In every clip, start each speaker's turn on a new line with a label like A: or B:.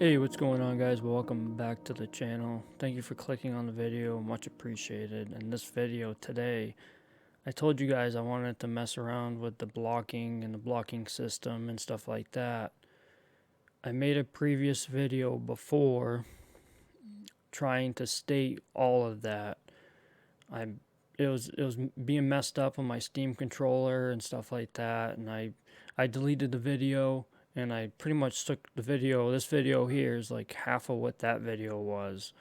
A: Hey, what's going on, guys? Welcome back to the channel. Thank you for clicking on the video, much appreciated. In this video today, I told you guys I wanted to mess around with the blocking and the blocking system and stuff like that. I made a previous video before trying to state all of that. I it was being messed up on my Steam controller and stuff like that, and I deleted the video and I pretty much took the video. This video here is like half of what that video was,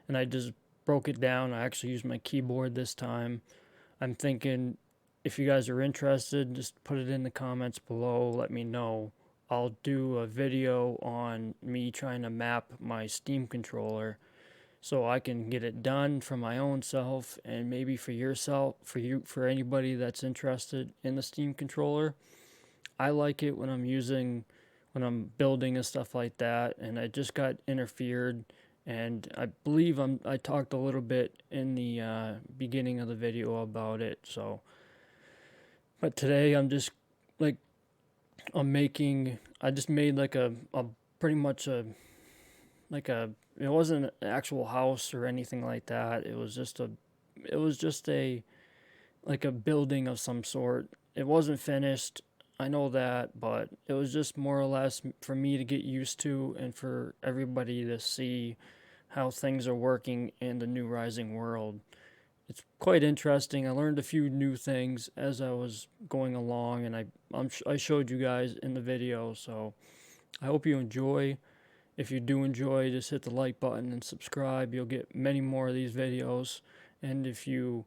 A: and I just broke it down. I actually used my keyboard this time. I'm thinking if you guys are interested, just put it in the comments below. Let me know. I'll do a video on me trying to map my Steam controller so I can get it done for my own self and maybe for yourself, for anybody that's interested in the Steam controller. I like it when I'm building and stuff like that, and I just got interfered, and I believe I talked a little bit in the beginning of the video about it. So, but today I'm just like I just made like a pretty much a like a it wasn't an actual house or anything like that. It was just a like a building of some sort. It wasn't finished. I know that, but it was just more or less for me to get used to and for everybody to see how things are working in the new Rising world. It's quite interesting. I learned a few new things as I was going along, and I showed you guys in the video. So I hope you enjoy. If you do enjoy, just hit the like button and subscribe. You'll get many more of these videos. And if you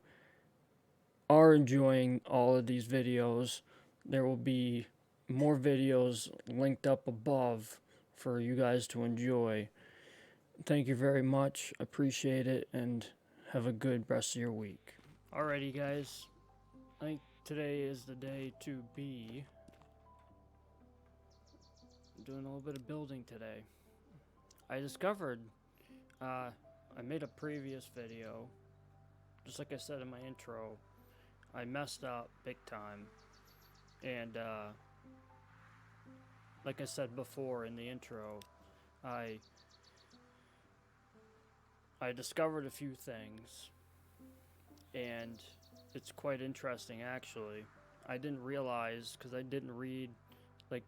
A: are enjoying all of these videos, there will be more videos linked up above for you guys to enjoy. Thank you very much. Appreciate it, and have a good rest of your week. Alrighty, guys. I think today is the day to be doing a little bit of building today. I discovered I made a previous video, just like I said in my intro. I messed up big time, and like I said before in the intro, I I discovered a few things, and it's quite interesting actually. I didn't realize because I didn't read like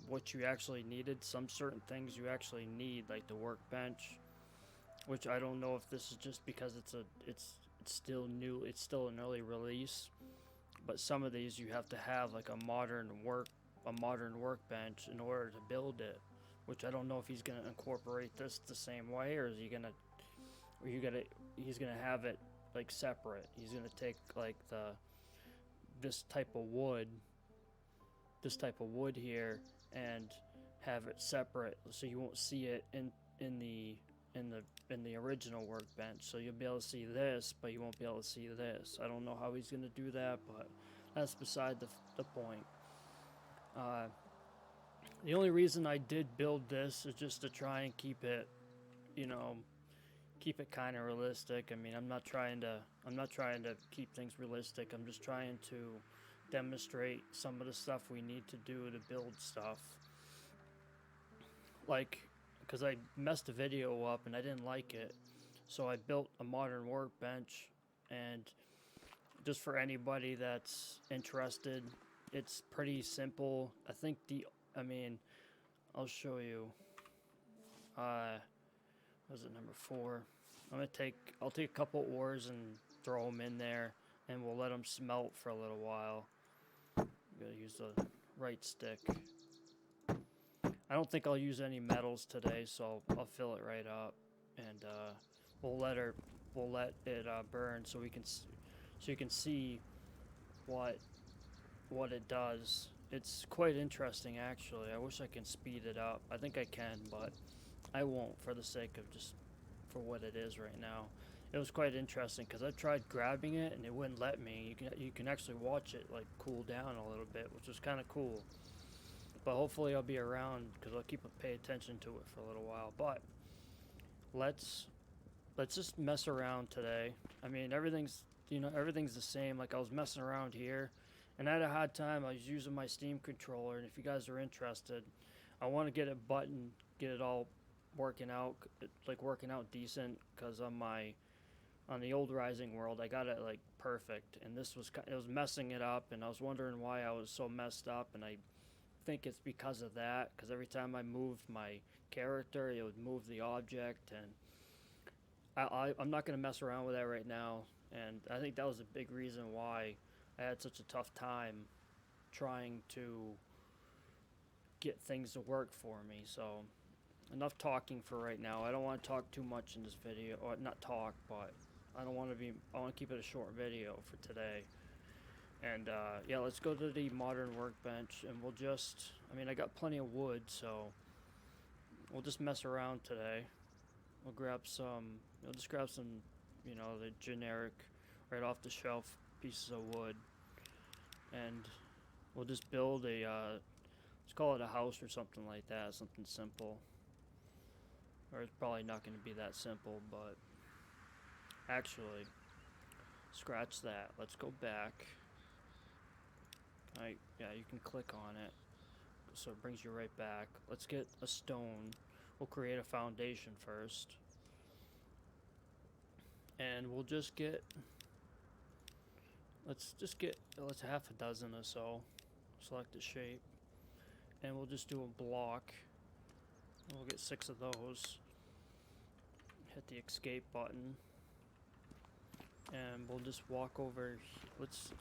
A: what you actually needed. Some certain things you actually need, like the workbench, which I don't know if this is just because it's still new, it's still an early release, but some of these you have to have like a modern workbench in order to build it, which I don't know if he's going to incorporate this the same way, or is he going to or you got to he's going to have it like separate. He's going to take like the this type of wood this type of wood here and have it separate so you won't see it in the in the original workbench. So you'll be able to see this, but you won't be able to see this. I don't know how he's going to do that, but that's beside the point. Uh, the only reason I did build this is just to try and keep it, you know, keep it kind of realistic. I mean, I'm not trying to keep things realistic. I'm just trying to demonstrate some of the stuff we need to do to build stuff. Like, because I messed the video up and I didn't like it, so I built a modern workbench. And just for anybody that's interested, it's pretty simple. I mean, I'll show you. Was it number 4? I'll take a couple ores and throw them in there, and we'll let them smelt for a little while. I'm gonna use the right stick. I don't think I'll use any metals today, so I'll fill it right up, and we'll let it burn so you can see what it does. It's quite interesting actually. I wish I can speed it up. I think I can, but I won't for the sake of just for what it is right now. It was quite interesting because I tried grabbing it and it wouldn't let me. You can actually watch it like cool down a little bit, which was kind of cool. But hopefully I'll be around because I'll pay attention to it for a little while. But let's just mess around today. I mean, everything's the same. Like I was messing around here, and I had a hard time. I was using my Steam controller, and if you guys are interested, I want to get it all working out, decent, because on the old Rising world I got it like perfect, and this was it was messing it up, and I was wondering why I was so messed up, and I think it's because of that, because every time I moved my character it would move the object, and I'm not going to mess around with that right now, and I think that was a big reason why I had such a tough time trying to get things to work for me. So enough talking for right now. I don't want to talk too much in this video, or not talk, but I want to keep it a short video for today. And yeah, let's go to the modern workbench, and I got plenty of wood, so we'll just mess around today. We'll just grab some, the generic, right off the shelf pieces of wood, and we'll just build let's call it a house or something like that, something simple. Or it's probably not going to be that simple, but actually, scratch that. Let's go back. Yeah, you can click on it, so it brings you right back. Let's get a stone. We'll create a foundation first, and we'll just get. Let's half a dozen or so. Select a shape, and we'll just do a block. We'll get 6 of those. Hit the escape button, and we'll just walk over.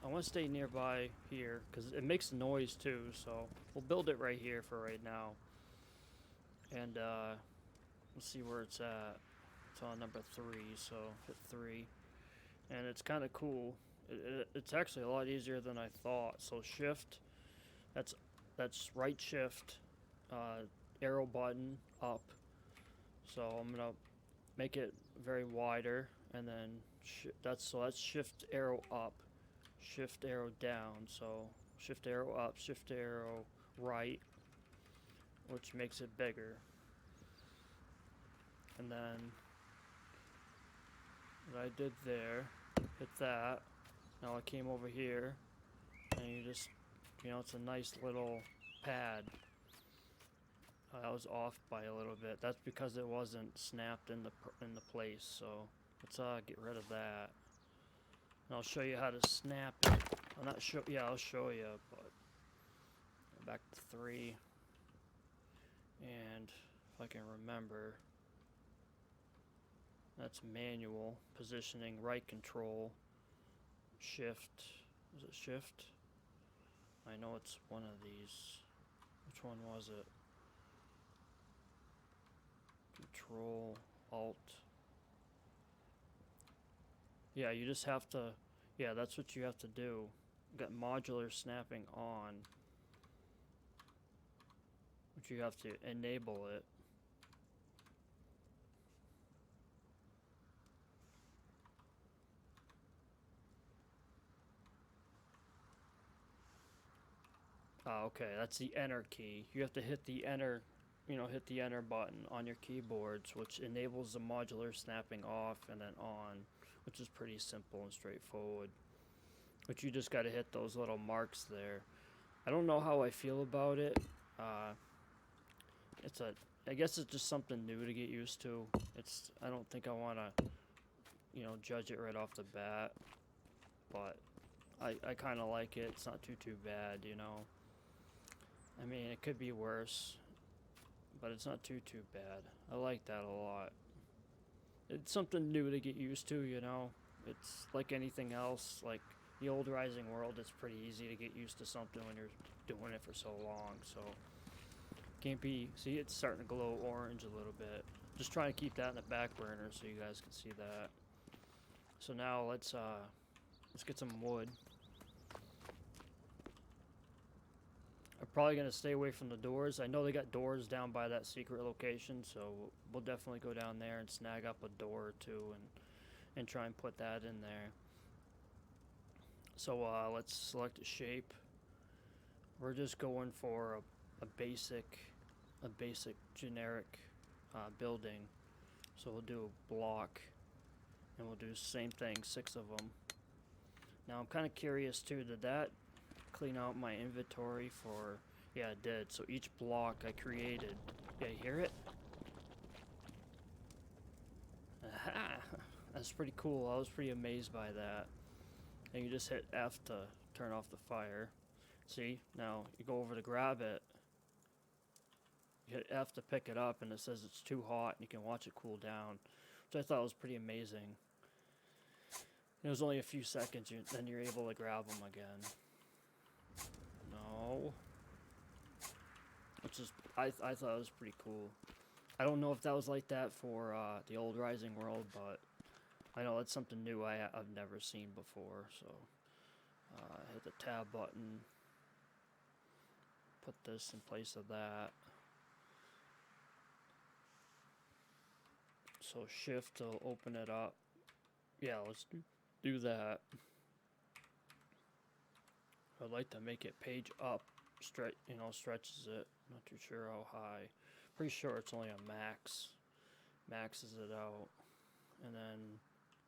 A: I want to stay nearby here because it makes noise too, so we'll build it right here for right now, and let's see where it's at. It's on number 3, so hit 3, and it's kind of cool. It's actually a lot easier than I thought. So shift, that's right shift, arrow button up. So I'm gonna make it very wider, and then that's shift arrow up, shift arrow down. So shift arrow up, shift arrow right, which makes it bigger. And then what I did there, hit that. Now I came over here, and you just, it's a nice little pad. That was off by a little bit. That's because it wasn't snapped in the place. So let's get rid of that. And I'll show you how to snap it. I'll show you, but back to 3. And if I can remember, that's manual positioning, right control, shift. Was it shift? I know it's one of these. Which one was it? Control, Alt. Yeah, you just have to, that's what you have to do. Got modular snapping on, which you have to enable it. Okay, that's the enter key. You have to hit the enter, hit the enter button on your keyboards, which enables the modular snapping off and then on, which is pretty simple and straightforward. But you just got to hit those little marks there. I don't know how I feel about it. I guess it's just something new to get used to. I don't think I want to, judge it right off the bat. But I kind of like it. It's not too bad, I mean, it could be worse, but it's not too bad. I like that a lot. It's something new to get used to, It's like anything else, like the old Rising world. It's pretty easy to get used to something when you're doing it for so long. So see, it's starting to glow orange a little bit. Just trying to keep that in the back burner so you guys can see that. So now let's get some wood. I'm probably going to stay away from the doors. I know they got doors down by that secret location, so we'll definitely go down there and snag up a door or two and try and put that in there. So let's select a shape. We're just going for a basic generic building. So we'll do a block, and we'll do the same thing, 6 of them. Now I'm kind of curious too, did that clean out my inventory for, yeah, it did. So each block I created, yeah, you hear it? That's pretty cool. I was pretty amazed by that. And you just hit F to turn off the fire. See, now you go over to grab it. You hit F to pick it up, and it says it's too hot, and you can watch it cool down, which I thought was pretty amazing. It was only a few seconds, then you're able to grab them again. No. Which is, I thought it was pretty cool. I don't know if that was like that for the old Rising World, but I know that's something new I've never seen before, so hit the tab button, put this in place of that. So shift to open it up. Yeah, let's do that. I'd like to make it page up, stretches it. Not too sure how high. Pretty sure it's only a max. Maxes it out. And then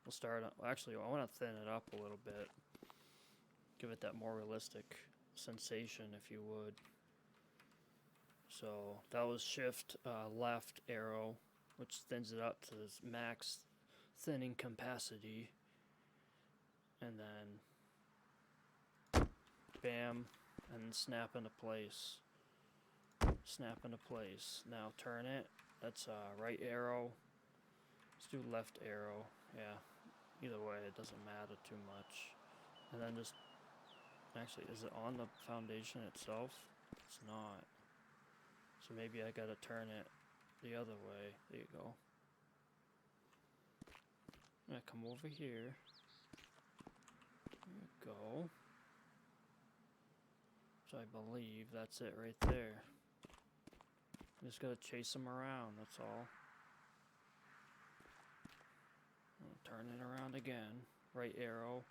A: we'll start, actually I want to thin it up a little bit. Give it that more realistic sensation, if you would. So that was shift left arrow, which thins it up to this max thinning capacity. And then bam, and snap into place. Snap into place. Now turn it. That's right arrow. Let's do left arrow. Yeah, either way, it doesn't matter too much. And then just, actually, is it on the foundation itself? It's not. So maybe I gotta turn it the other way. There you go. I'm gonna come over here. There you go. So I believe that's it right there. Just gotta chase them around, that's all. Turn it around again. Right arrow.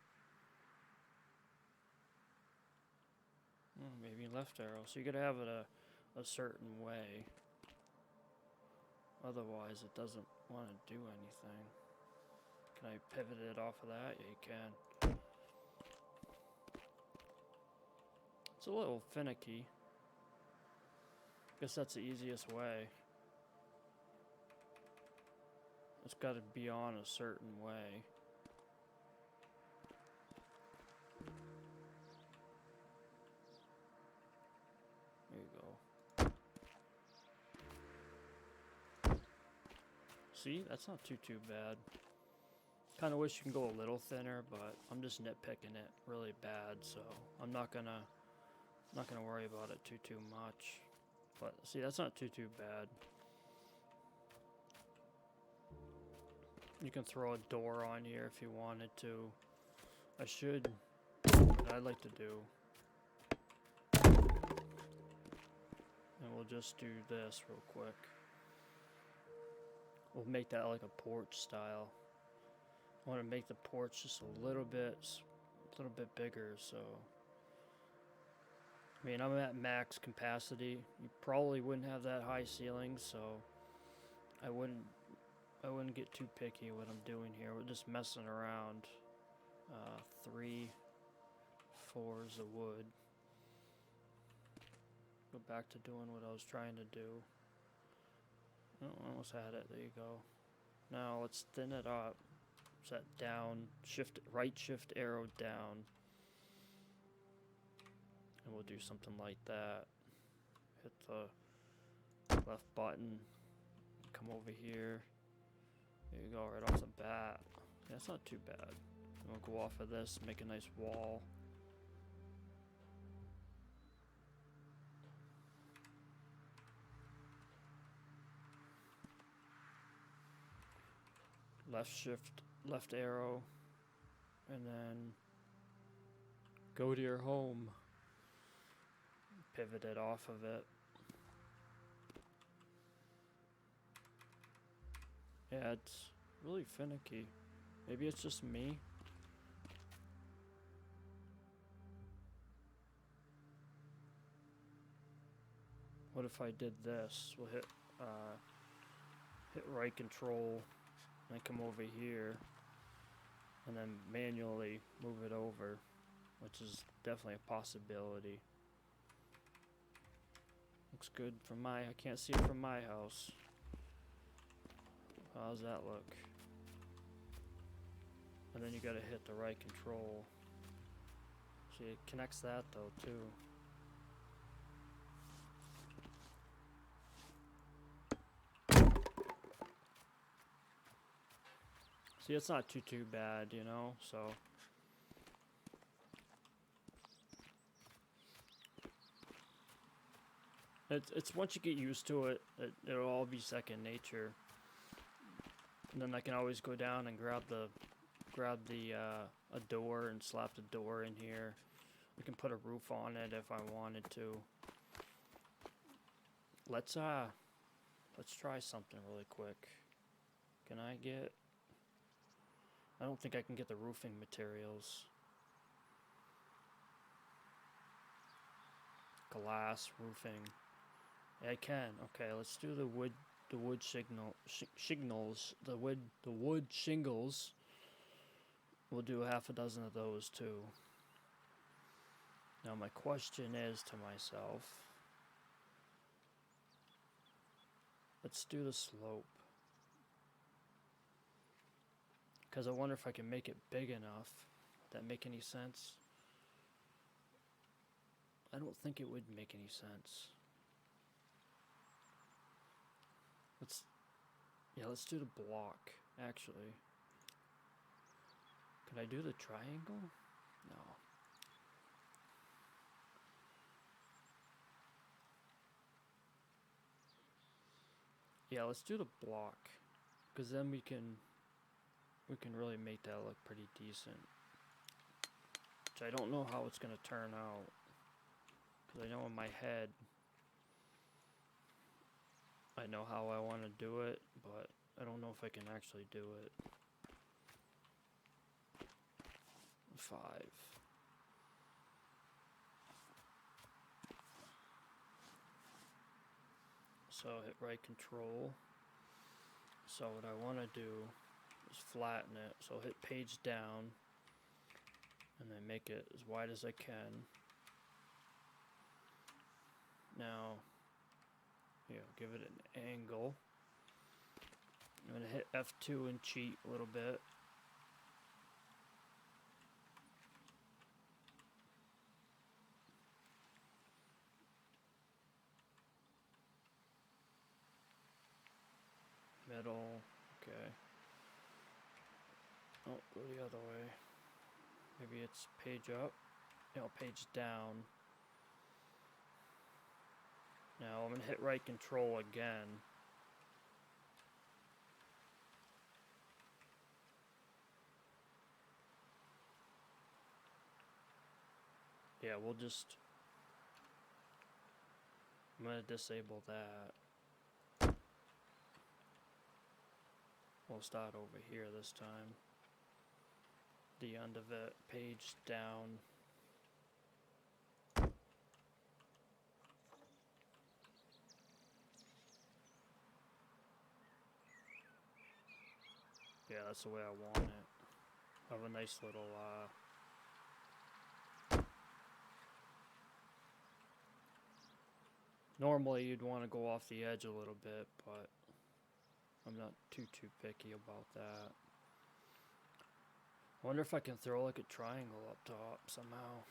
A: Maybe left arrow. So you gotta have it a certain way. Otherwise it doesn't want to do anything. Can I pivot it off of that? Yeah, you can. It's a little finicky. Guess that's the easiest way. It's got to be on a certain way. There you go. See, that's not too bad. Kind of wish you can go a little thinner, but I'm just nitpicking it really bad, so I'm not gonna worry about it too much. But see, that's not too bad. You can throw a door on here if you wanted to. I should. What I'd like to do. And we'll just do this real quick. We'll make that like a porch style. I want to make the porch just a little bit bigger, so. I mean, I'm at max capacity. You probably wouldn't have that high ceiling, so I wouldn't get too picky what I'm doing here. We're just messing around. 3 4s of wood. Go back to doing what I was trying to do. Oh, almost had it. There you go. Now let's thin it up. Set down. Right shift arrow down. And we'll do something like that. Hit the left button. Come over here. There you go, right off the bat. Yeah, that's not too bad. And we'll go off of this, make a nice wall. Left shift, left arrow, and then go to your home. Pivot it off of it. Yeah, it's really finicky. Maybe it's just me. What if I did this? We'll hit right control, and then come over here, and then manually move it over, which is definitely a possibility. Looks good from I can't see it from my house. How's that look? And then you gotta hit the right control. See, it connects that though too. See, it's not too bad, you know, so. It's once you get used to it, it'll all be second nature. And then I can always go down and grab a door and slap the door in here. We can put a roof on it if I wanted to. Let's try something really quick. Can I get... I don't think I can get the roofing materials. Glass roofing. Yeah, I can. Okay, let's do the wood shingles. The wood shingles. We'll do half a dozen of those too. Now my question is to myself, let's do the slope. Because I wonder if I can make it big enough. Would that make any sense? I don't think it would make any sense. Let's do the block, actually. Can I do the triangle? No. Yeah, let's do the block. Because then we can really make that look pretty decent. Which I don't know how it's going to turn out. Because I know in my head, I know how I want to do it, but I don't know if I can actually do it. 5. So hit right control. So what I want to do is flatten it. So hit page down and then make it as wide as I can. Now, give it an angle. I'm going to hit F2 and cheat a little bit. Middle, okay. Oh, go the other way. Maybe it's page up. No, page down. Now I'm going to hit right control again. Yeah, I'm going to disable that. We'll start over here this time. The end of it, page down. Yeah, that's the way I want it. Have a nice little, normally you'd want to go off the edge a little bit, but I'm not too picky about that. I wonder if I can throw like a triangle up top somehow.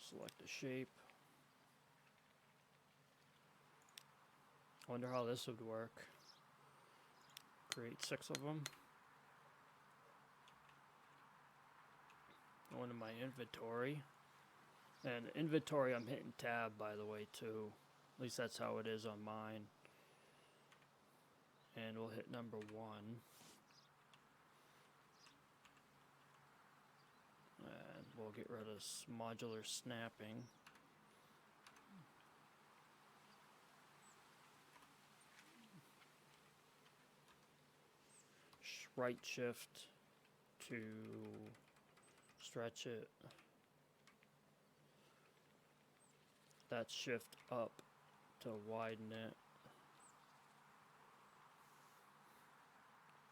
A: Select a shape. Wonder how this would work. Create 6 of them. Go into my inventory. And inventory, I'm hitting tab, by the way, too. At least that's how it is on mine. And we'll hit number 1. And we'll get rid of modular snapping. Right shift to stretch it. That's shift up to widen it.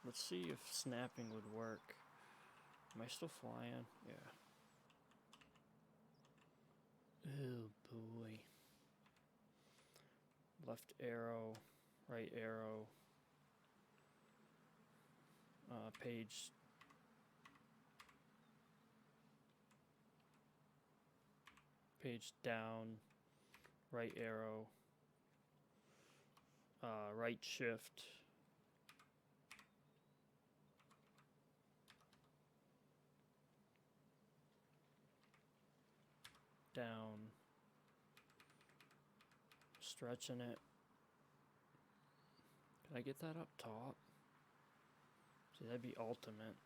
A: Let's see if snapping would work. Am I still flying? Yeah. Oh boy. Left arrow, right arrow, page down, right arrow, right shift, down, stretching it. Can I get that up top? See, that'd be ultimate.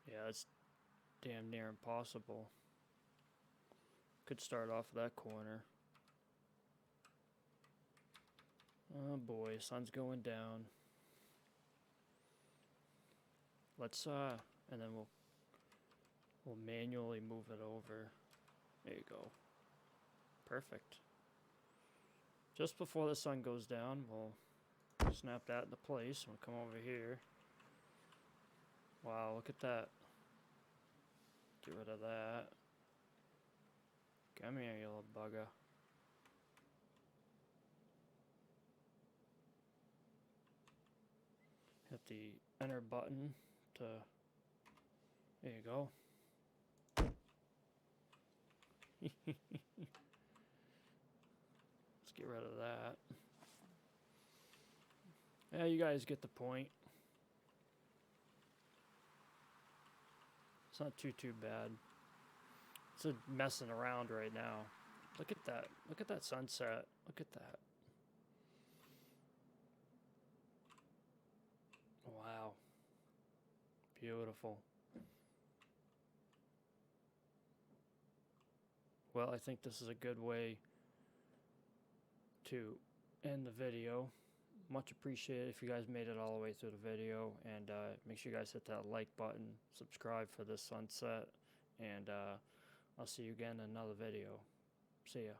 A: Yeah, it's damn near impossible. Could start off that corner. Oh boy, sun's going down. Let's and then we'll manually move it over. There you go. Perfect. Just before the sun goes down, we'll snap that into place. We'll come over here. Wow, look at that. Get rid of that. Come here, you little bugger. Hit the enter button to... There you go. Let's get rid of that. Yeah, you guys get the point. It's not too bad. It's a messing around right now. Look at that. Look at that sunset. Look at that. Wow. Beautiful. Well, I think this is a good way to end the video. Much appreciated if you guys made it all the way through the video, and make sure you guys hit that like button, subscribe for this sunset, and I'll see you again in another video. See ya.